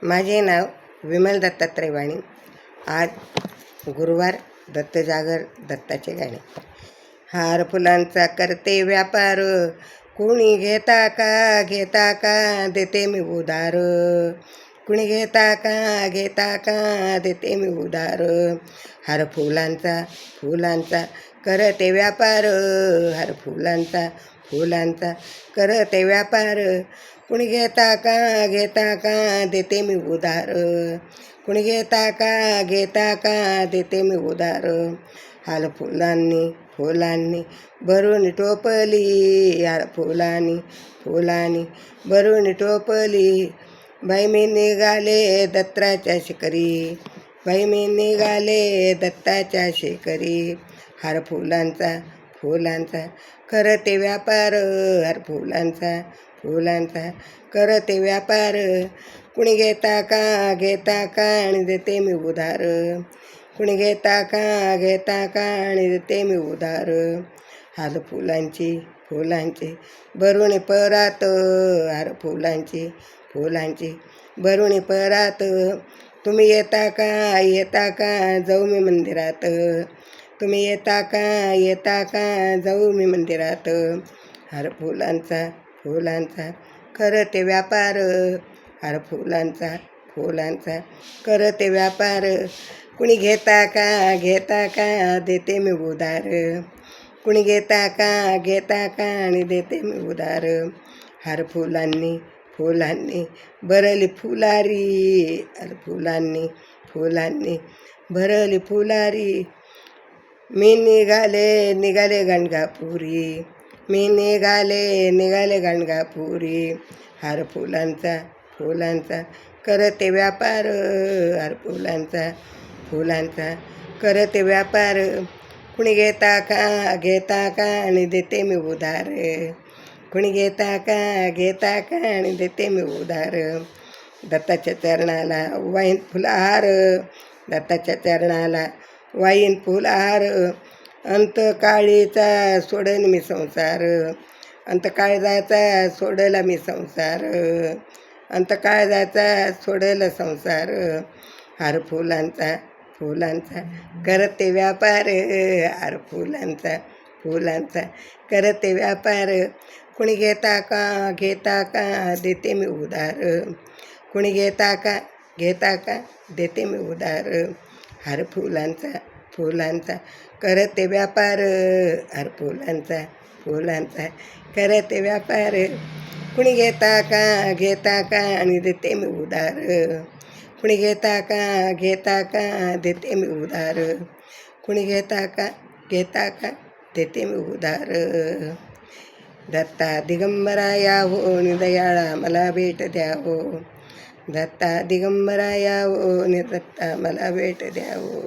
माझे नाव विमल दत्तात्रय वाणी. आज गुरुवार, दत्त जागर, दत्ताचे गाणे. हार फुलांचा करते व्यापार, कुणी घेता का देते मी उधार. कुणी घेता का देते मी उधार. हार फुलांचा करते व्यापार, हार फुलांचा करते व्यापार. कुणी घेता का देते मी उधार. कुणी घेता का देते मी उधार. हार फुलांनी भरून टोपली, हार फुलांनी भरून टोपली. बाई मी निघाले दत्ताच्या शिकरी, बाई मी निघाले दत्ताच्या शिकरी. हार फुलांचा करते व्यापार, हार फुलांचा करते व्यापार. कुणी घेता का आणि देते मी उधार. कुणी घेता का आणि देते मी उधार. हार फुलांची भरून परात, हार फुलांची भरून परात. तुम्ही येता का जाऊ मी मंदिरात. तुम्ही येता का जाऊ मी मंदिरात. हार फुलांचा करते व्यापार, हार फुलांचा करते व्यापार. कुणी घेता का देते मी उधार. कुणी घेता का आणि देते मी उधार. हार फुलांनी भरली फुलारी, हार फुलांनी भरली फुलारी. मी निघाले गाणगापुरी, मी निघाले गाणगापुरी. हार फुलांचा करते व्यापार, हार फुलांचा करते व्यापार. कुणी घेता का आणि देते मी उधार. कुणी घेता का आणि देते मी उधार. दत्ताच्या चरणाला वाईन फुलहार, दत्ताच्या चरणाला वाईन फुलहार. अंत काळीचा सोडन मी संसार, अंत काळजाचा सोडला मी संसार. अंत काळजाचा सोडला संसार. हार फुलांचा करते व्यापार, हार फुलांचा करते व्यापार. कुणी घेता का देते मी उधार. कुणी घेता का देते मी उधार. हार फुलांचा करते व्यापार, हार फुलांचा करते व्यापार. कुणी घेता का आणि देते मी उधार. कुणी घेता का देते मी उधार. कुणी घेता का देते मी उधार. दत्ता दिगंबरा या हो दयाळा मला भेट द्या हो. दत्ता दिगंबरा या हो दत्ता मला भेट द्या हो.